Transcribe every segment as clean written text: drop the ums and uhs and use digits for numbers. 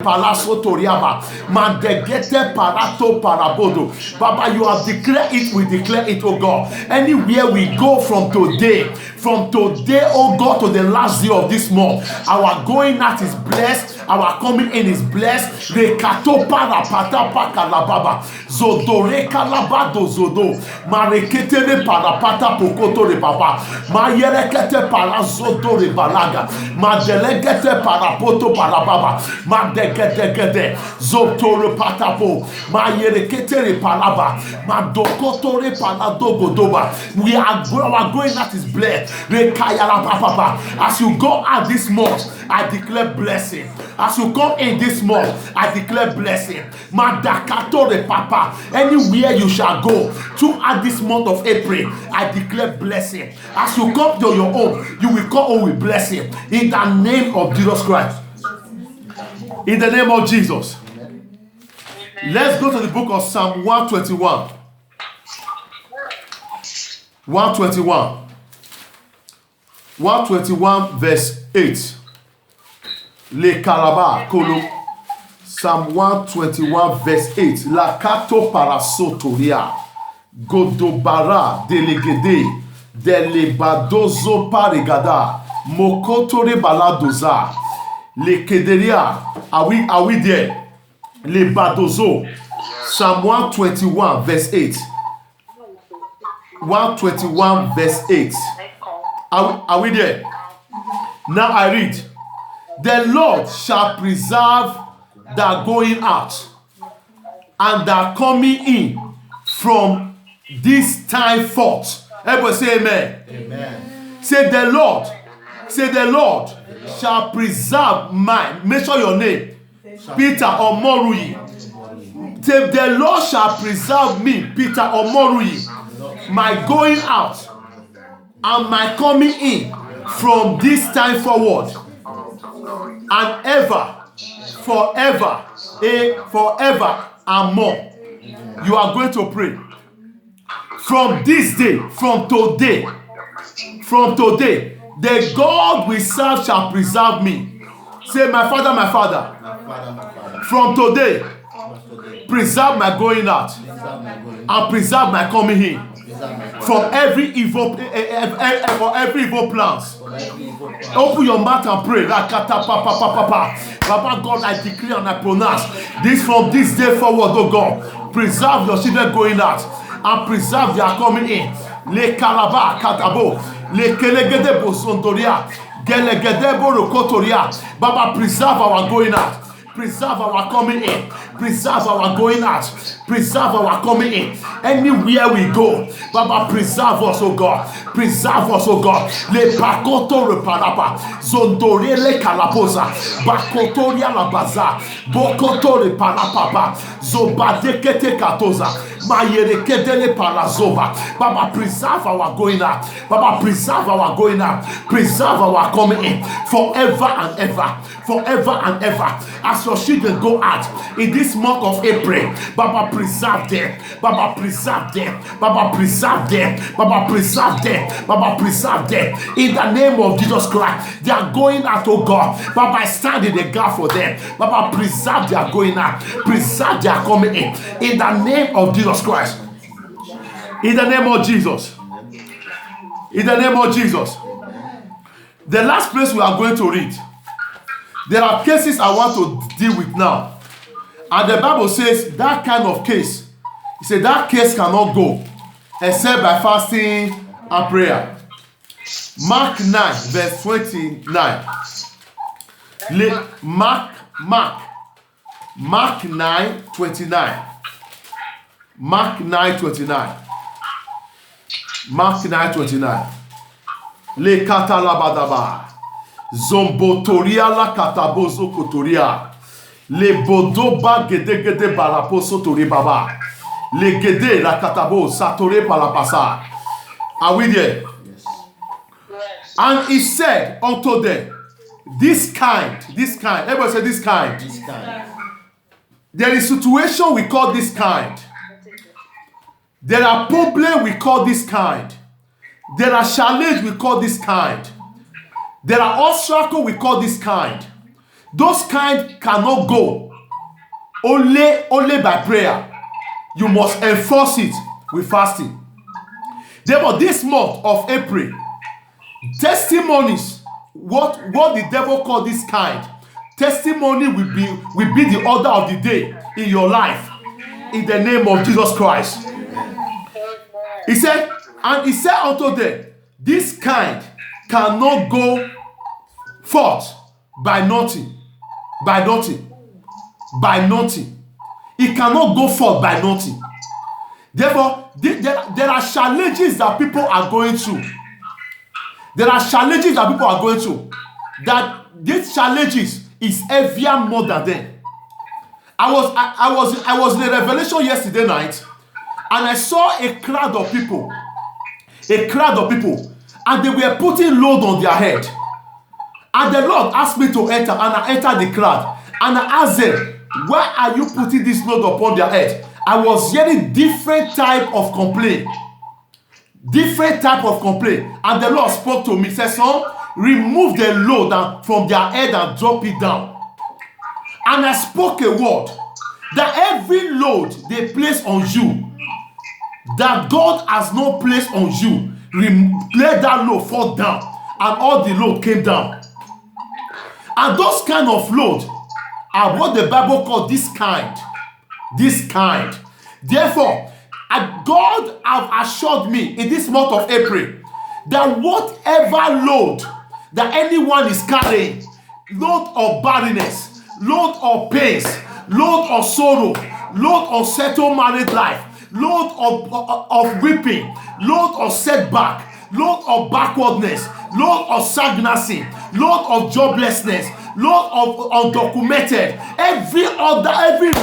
Palaso Toriaba, Mandegete Parato Parabodo. Baba, you have declared it, we declare it, oh God. Anywhere we go from today, oh God, to the last day of this month, our going out is blessed, our coming in is blessed. Rekato para patapa kalababa, zodore kalabado zodo, marekete re para pata pokoto re papa, mayerekete para zodo re balaga, madelegete para poto para baba, madegedegede, zotore patapo, mayerekete re palaba, madokoto re paladogodoba. Our going out is blessed. As you go out this month, I declare blessing. As you come in this month, I declare blessing. Madakato de papa. Anywhere you shall go throughout this month of April, I declare blessing. As you come to your home, you will come home with blessing. In the name of Jesus Christ. In the name of Jesus. Let's go to the book of Psalm 121. 121 verse 8. Le Kalaba Kolo. Psalm 121 verse 8. La Kato Parasotoria. Godobara Delegede. Delebadozo Parigada. Mokotore Baladoza. Le Kederia. Are we there? Le Badozo. Psalm 121 verse 8. 121 verse 8. Are we there? Now I read. The Lord shall preserve the going out and the coming in from this time forth. Everybody say amen. Amen. Say the Lord shall preserve mine. Make sure your name. Peter Omorui. Say the Lord shall preserve me, Peter Omorui, my going out and my coming in from this time forward and ever, forever and more. You are going to pray. From this day, from today, the God we serve shall preserve me. Say, my Father, from today, preserve my going out and preserve my coming in from every evil plans. Open your mouth and pray. Papa God, I declare and I pronounce this from this day forward, oh God. Preserve your children going out and preserve their coming in. Le Kalaba Katabo, Le Kelegede Bosontoria, Gelegede Borokotoria. Baba, preserve our going out. Preserve our coming in. Preserve our going out. Preserve our coming in. Anywhere we go, Baba, preserve us, oh God. Preserve us, oh God. Le pakoto reparapa. Zondore le kalaposa. Bakotoria la baza. Bokoto reparapapa. Zobadekete katoza. Mayerekedele parazoba. Baba, preserve our going out. Baba, preserve our going out. Preserve our coming in. Forever and ever. Forever and ever. As your children go out in this month of April, Baba, preserve them. Baba, preserve them. Baba, preserve them. Baba, preserve them. Baba, preserve them. In the name of Jesus Christ, they are going out, oh God. Baba, I stand in the gap for them. Baba, preserve their going out. Preserve their coming in. In the name of Jesus Christ. In the name of Jesus. In the name of Jesus. The last place we are going to read. There are cases I want to deal with now. And the Bible says that kind of case, it said that case cannot go except by fasting and prayer. Mark 9 verse 29. Mark 9 29. Mark 9 29. Mark 9 29. Le katalabadaba. Zombotoria la katabozo kotoria. Le bodoba gede balaposo tori baba. Le gede la katabo satore palapasa. Are we there? Yes. And he said unto them, this kind. Everybody say this kind. This kind. There is situation we call this kind. There are problems we call this kind. There are challenges we call this kind. There are obstacles we call this kind. Those kind cannot go only by prayer. You must enforce it with fasting. Therefore, this month of April, testimonies, what the devil call this kind, testimony will be the order of the day in your life, in the name of Jesus Christ. He said unto them, this kind cannot go forth by nothing. It cannot go forth by nothing. Therefore, there are challenges that people are going through. That these challenges is heavier more than them. I was in a revelation yesterday night, and I saw a crowd of people, and they were putting load on their head. And the Lord asked me to enter, and I entered the crowd, and I asked them, why are you putting this load upon their head? I was hearing different type of complaint. And the Lord spoke to me, said, son, remove the load from their head and drop it down. And I spoke a word that every load they place on you, that God has not placed on you, let that load fall down. And all the load came down. And those kind of load are what the Bible calls this kind. Therefore, God have assured me in this month of April that whatever load that anyone is carrying, load of barrenness, load of pains, load of sorrow, load of settled married life, load of weeping, load of setback, load of backwardness, load of stagnancy, load of joblessness, load of undocumented, every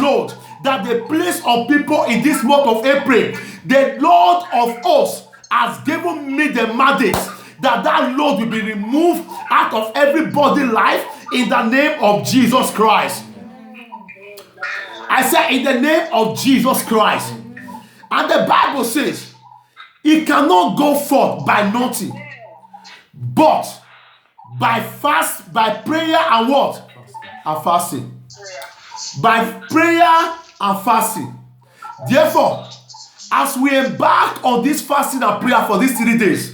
load that they place on people in this month of April, the Lord of hosts has given me the mandate that load will be removed out of everybody's life in the name of Jesus Christ. I said in the name of Jesus Christ. And the Bible says it cannot go forth by nothing, but by prayer and what? And fasting. By prayer and fasting. Therefore, as we embark on this fasting and prayer for these 3 days,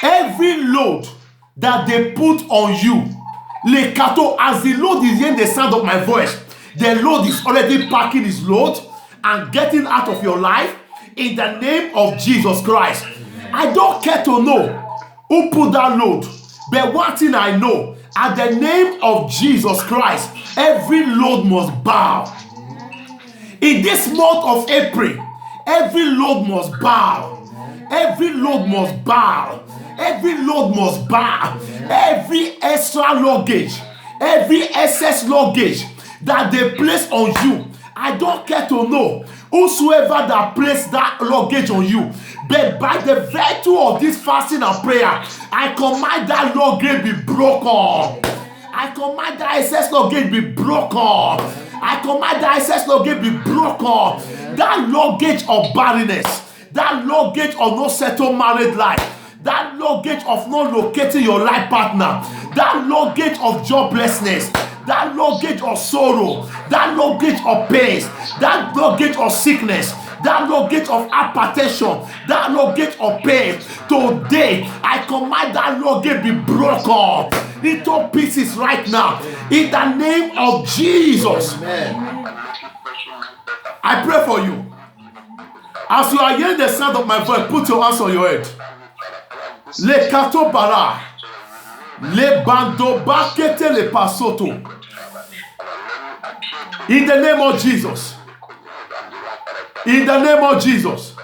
every load that they put on you, as the load is hearing the sound of my voice, the load is already packing his load and getting out of your life in the name of Jesus Christ. I don't care to know who put that load, but one thing I know, at the name of Jesus Christ, every load must bow. In this month of April, every load must bow. Every load must bow. Every load must bow. Every extra luggage, every excess luggage that they place on you, I don't care to know whosoever that placed that luggage on you, but by the virtue of this fasting and prayer, I command that luggage be broken. I command that excess luggage be broken. I command that excess luggage be broken. That luggage of barrenness, that luggage of no settled married life, that luggage of not locating your life partner, that luggage of joblessness, that luggage of sorrow, that luggage of pain, that luggage of sickness, that luggage of hypertension, that luggage of pain. Today, I command that luggage be broken into pieces right now. In the name of Jesus. Amen. I pray for you. As you are hearing the sound of my voice, put your hands on your head. Le kato bara. Le bando bakete le pasoto. In the name of Jesus. In the name of Jesus.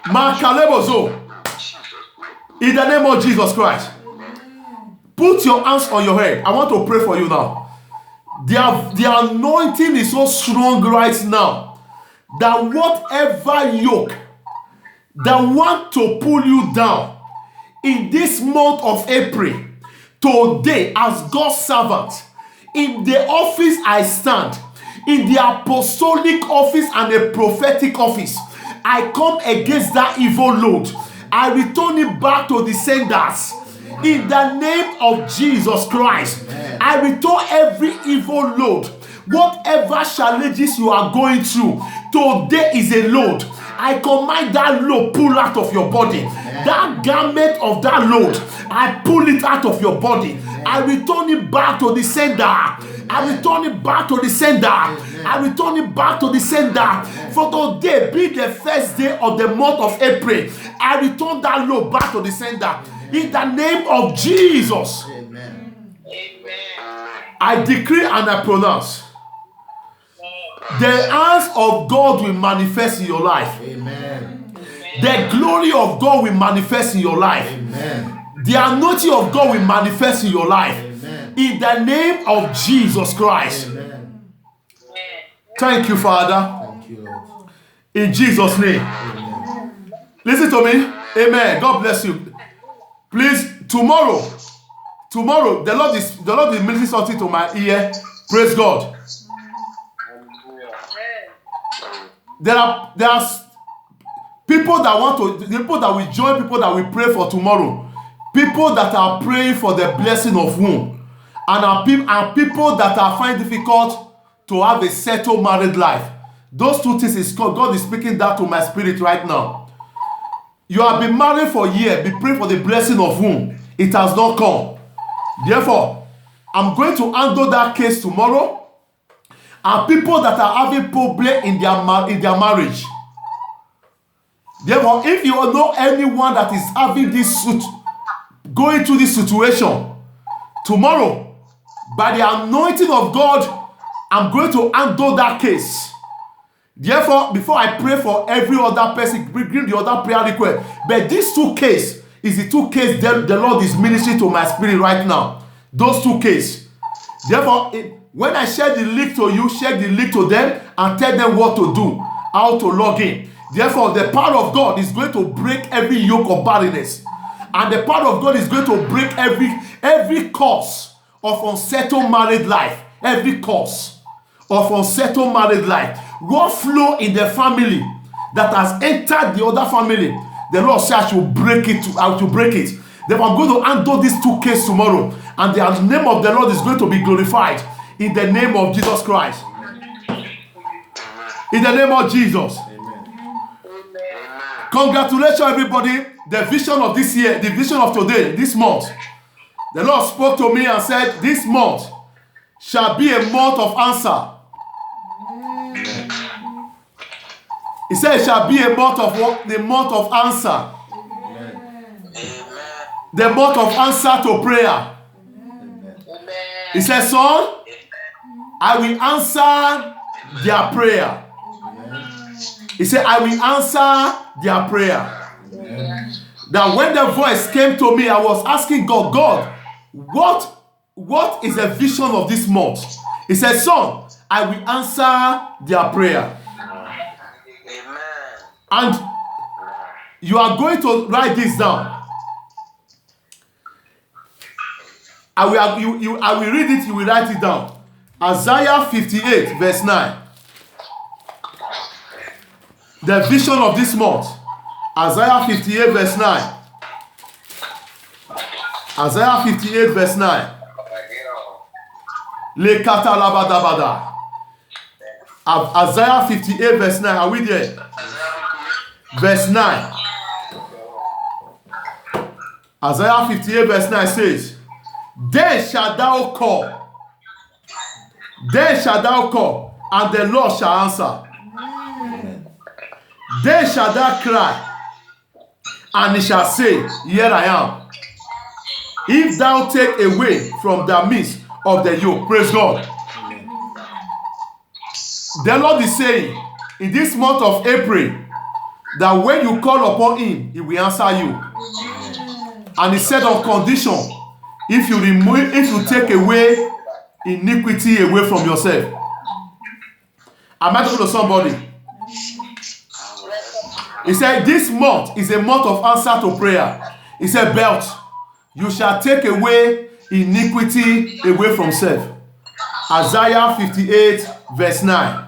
Makalebozo. In the name of Jesus Christ. Put your hands on your head. I want to pray for you now. The anointing is so strong right now that whatever yoke that want to pull you down in this month of April, today as God's servant, in the office I stand, in the apostolic office and the prophetic office, I come against that evil load. I return it back to the senders in the name of Jesus Christ. Amen. I return every evil load. Whatever challenges you are going through, today is a load. I command that load pull out of your body. That garment of that load, I pull it out of your body. I return it back to the sender. I return it back to the sender. I return it back to the sender. For today, be the first day of the month of April, I return that load back to the sender. In the name of Jesus. Amen. I decree and I pronounce. The hands of God will manifest in your life. Amen. The glory of God will manifest in your life. Amen. The anointing of God will manifest in your life. Amen. In the name of Jesus Christ. Amen. Thank you, Father. Thank you, Lord. In Jesus' name. Amen. Listen to me. Amen. God bless you. Please, tomorrow, the Lord is ministering something to my ear. Praise God. There are people that will join, people that will pray for tomorrow, people that are praying for the blessing of womb, and people that are finding difficult to have a settled married life. Those two things is called. God is speaking that to my spirit right now. You have been married for a year, be praying for the blessing of womb. It has not come. Therefore, I'm going to handle that case tomorrow. And people that are having problem in their marriage. Therefore, if you know anyone that is having going through this situation, tomorrow, by the anointing of God, I'm going to handle that case. Therefore, before I pray for every other person, bring the other prayer request. But these two cases is the two cases that the Lord is ministering to my spirit right now. Those two cases. Therefore, when I share the link to you, share the link to them and tell them what to do, how to log in. Therefore, the power of God is going to break every yoke of barrenness. And the power of God is going to break every cause of unsettled married life. Every cause of unsettled married life. What flow in the family that has entered the other family, the Lord said I should break it. Therefore, I'm going to handle these two cases tomorrow. And the name of the Lord is going to be glorified. In the name of Jesus Christ. In the name of Jesus. Amen. Congratulations, everybody. The vision of this year, the vision of today, this month. The Lord spoke to me and said, this month shall be a month of answer. He said it shall be a month of what? The month of answer. The month of answer to prayer. He said, son, I will answer their prayer. He said, I will answer their prayer. That when the voice came to me, I was asking God, what is the vision of this month? He said, son, I will answer their prayer. And you are going to write this down. I will read it, you will write it down. Isaiah 58 verse 9. The vision of this month. Isaiah 58 verse 9. Isaiah 58 verse 9. Le katalabadabada. Isaiah 58 verse 9. Are we there? Verse 9. Isaiah 58 verse 9 says, Then shalt thou call, and the Lord shall answer. Then shalt thou cry, and he shall say, Here I am. If thou take away from the midst of the yoke. Praise God. The Lord is saying, in this month of April, that when you call upon him, he will answer you. And he said on condition, if you take away iniquity away from yourself. Am I talking to somebody? He said, this month is a month of answer to prayer. He said, belt, you shall take away iniquity away from self. Isaiah 58 verse 9.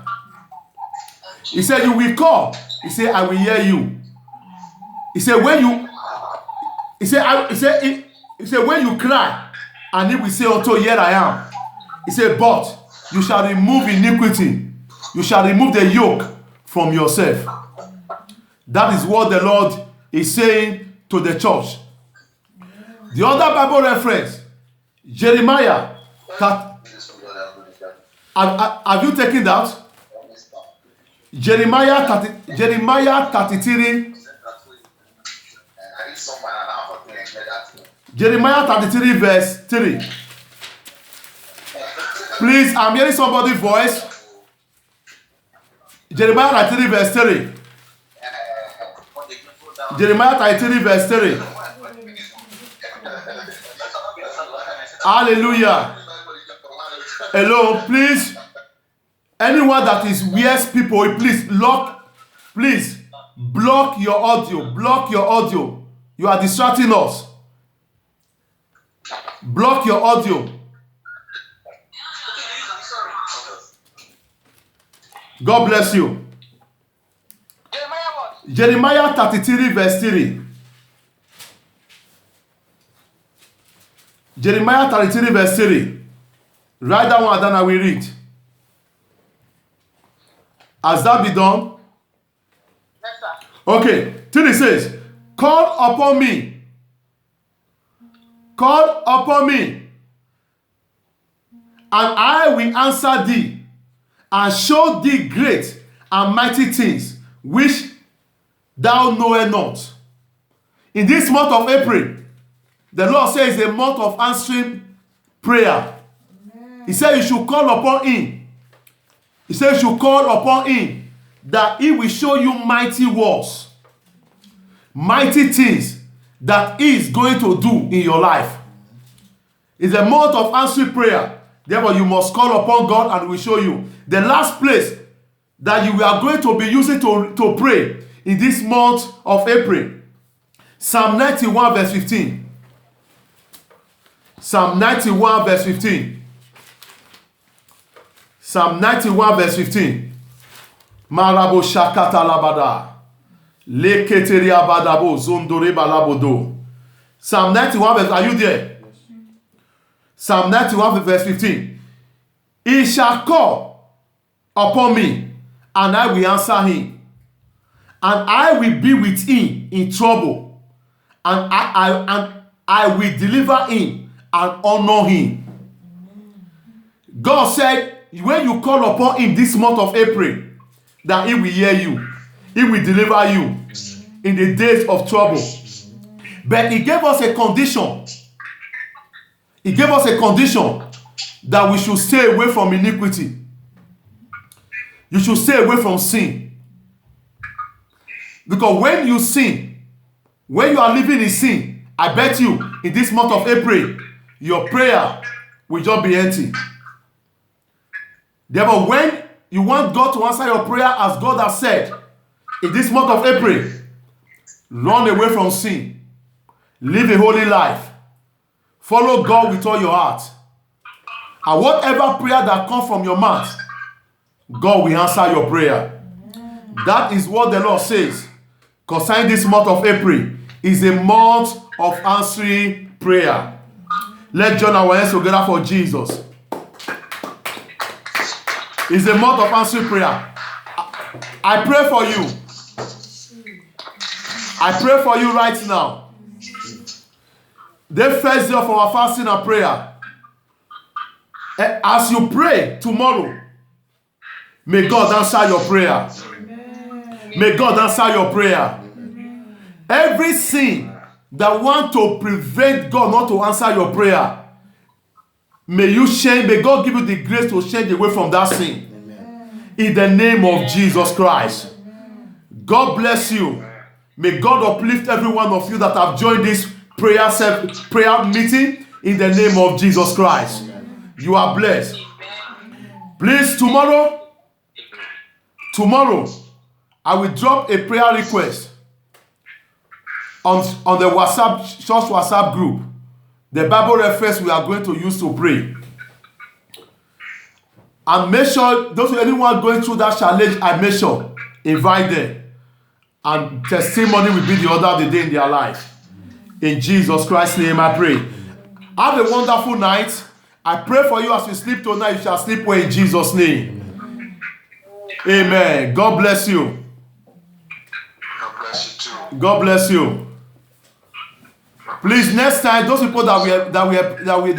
He said, you will call. He said, I will hear you. He said, when you cry, And he will say unto, here I am. He said, but you shall remove iniquity. You shall remove the yoke from yourself. That is what the Lord is saying to the church. The other Bible reference, Jeremiah. Have you taken that? Jeremiah 33. Jeremiah 33 verse 3. Please, I'm hearing somebody's voice. Jeremiah 33 verse 3. Jeremiah 33 verse 3. Hallelujah. Hello, please. Anyone that is weird people, please block your audio. Block your audio. You are distracting us. Block your audio. God bless you. Jeremiah 33 verse 3. Jeremiah 33 verse 3. Write that one and then I will read. Has that been done? Yes, sir. Okay. 3 says, call upon me. Call upon me. And I will answer thee. And show thee great and mighty things which thou knowest not. In this month of April, the Lord says a month of answering prayer. He said you should call upon him. He said you should call upon him that he will show you mighty works, mighty things that he is going to do in your life. It's a month of answering prayer. Therefore, you must call upon God and he will show you. The last place that you are going to be using to pray in this month of April, Psalm 91 verse 15. Psalm 91 verse 15. Psalm 91 verse 15. Marabo shakata labada. Leketeria badabo zondore balabodo. Psalm 91 verse, are you there? Psalm 91 verse 15. He shall call upon me, and I will answer him. And I will be with him in trouble. And I will deliver him and honor him. God said, when you call upon him this month of April, that he will hear you. He will deliver you in the days of trouble. But he gave us a condition. He gave us a condition that we should stay away from iniquity. You should stay away from sin. Because when you sin, when you are living in sin, I bet you in this month of April, your prayer will just be empty. Therefore, when you want God to answer your prayer as God has said, in this month of April, run away from sin. Live a holy life. Follow God with all your heart. And whatever prayer that comes from your mouth, God will answer your prayer. That is what the Lord says concerning this month of April. Is a month of answering prayer. Let's join our hands together for Jesus. It's a month of answering prayer. I pray for you. I pray for you right now. The first day of our fasting and prayer. As you pray tomorrow, may God answer your prayer. May God answer your prayer. Every sin that want to prevent God not to answer your prayer, may you change. May God give you the grace to change away from that sin. In the name of Jesus Christ. God bless you. May God uplift every one of you that have joined this prayer meeting in the name of Jesus Christ. You are blessed. Please, tomorrow, I will drop a prayer request on the church WhatsApp group. The Bible reference we are going to use to pray. And make sure, anyone going through that challenge, I make sure, invite them. And testimony will be the order of the day in their life. In Jesus Christ's name I pray. Have a wonderful night. I pray for you as you sleep tonight, you shall sleep well in Jesus' name. Amen. God bless you. God bless you too. God bless you. Please, next time, those people that we